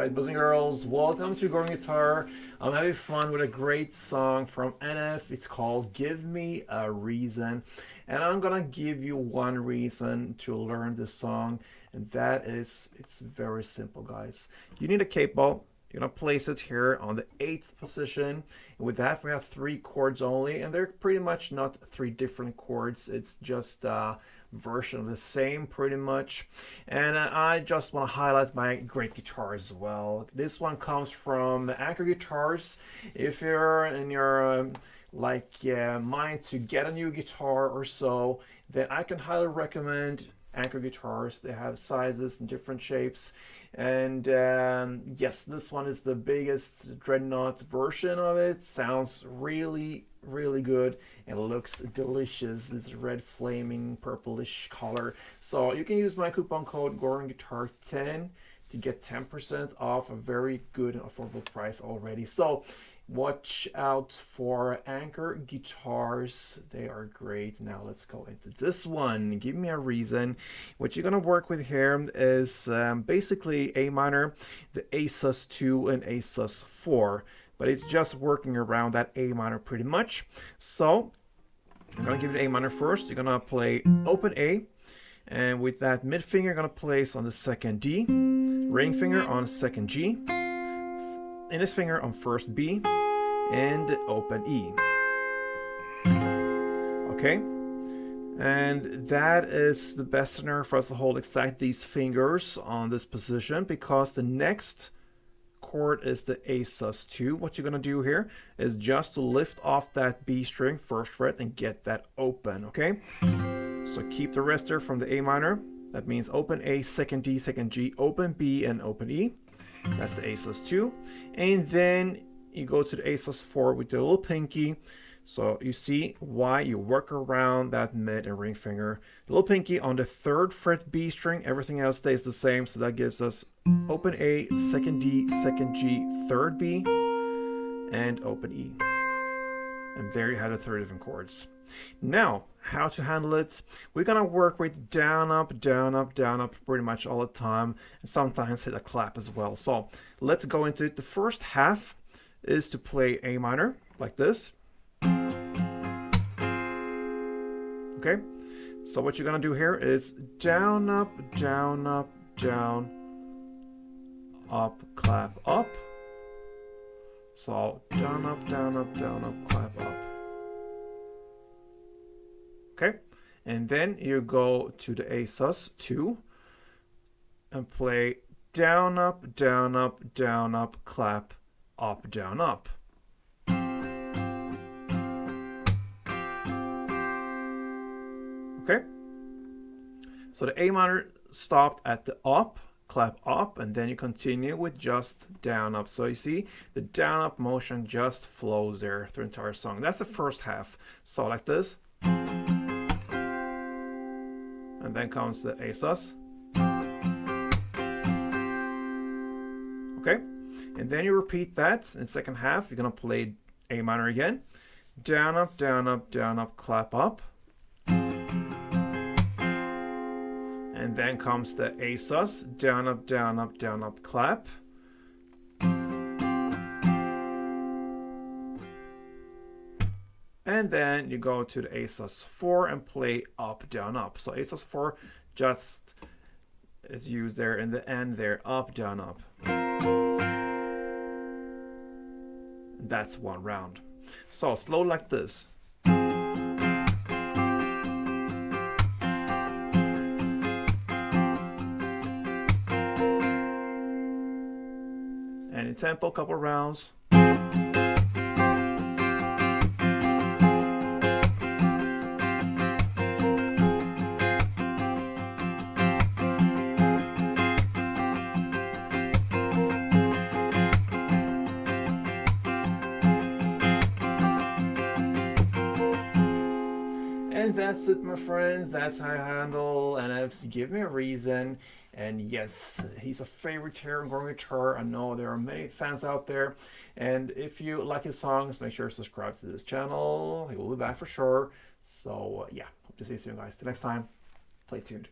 Alright, boys and girls, welcome to Going Guitar. I'm having fun with a great song from NF. It's called Give Me a Reason. And I'm gonna give you one reason to learn this song, and that is, it's very simple, guys. You need a capo. You're gonna place it here on the 8th position. And with that, we have 3 chords only, and they're pretty much not 3 different chords. It's just version of the same pretty much. And I just want to highlight my great guitar as well. This one comes from Anchor Guitars. If you're in your mind to get a new guitar or so, then I can highly recommend Anchor Guitars. They have sizes and different shapes, and yes, this one is the biggest Dreadnought version of it. Sounds really good and looks delicious. This red flaming purplish color. So you can use my coupon code GoringGuitar10 to get 10% off a very good affordable price already. So watch out for Anchor Guitars. They are great. Now let's go into this one. Give Me a Reason. What you're gonna work with here is basically A minor, the A sus2 and A sus4, but it's just working around that A minor pretty much. So I'm gonna give it A minor first. You're gonna play open A, and with that mid finger, you're gonna place on the 2nd D, ring finger on 2nd G, index finger on 1st B, and open E. Okay, and that is the best scenario for us to hold exact these fingers on this position, because the next chord is the A sus2. What you're gonna do here is just to lift off that B string 1st fret and get that open. Okay, so keep the rest there from the A minor. That means open A, 2nd D, 2nd G, open B, and open E. That's the A sus2. And then you go to the A sus4 with the little pinky. So you see why you work around that mid and ring finger. The little pinky on the 3rd fret B string. Everything else stays the same. So that gives us open A, 2nd D, 2nd G, 3rd B, and open E. And there you have the 3 different chords. Now, how to handle it? We're gonna work with down, up, down, up, down, up pretty much all the time, and sometimes hit a clap as well. So let's go into it. The first half is to play A minor like this. Okay, so what you're gonna do here is down, up, down, up, down, up, clap, up. So down, up, down, up, down, up, clap, up. Okay, and then you go to the A sus2 and play down, up, down, up, down, up, clap, up, down, up. Okay, so the A minor stopped at the up, clap up, and then you continue with just down, up. So you see the down, up motion just flows there through the entire song. That's the first half. So like this. And then comes the A sus. Okay, and then you repeat that in the second half. You're gonna play A minor again. Down, up, down, up, down, up, clap, up. And then comes the A sus. Down, up, down, up, down, up, clap. And then you go to the A sus4 and play up, down, up. So A sus4 just is used there in the end there, up, down, up. That's one round. So slow like this. And in tempo, couple rounds. And that's it, my friends. That's how I handle NF's Give Me a Reason. And yes, he's a favorite here on Going Guitar. I know there are many fans out there. And if you like his songs, make sure to subscribe to this channel. He will be back for sure. So yeah, hope to see you soon, guys. Till next time, play tuned.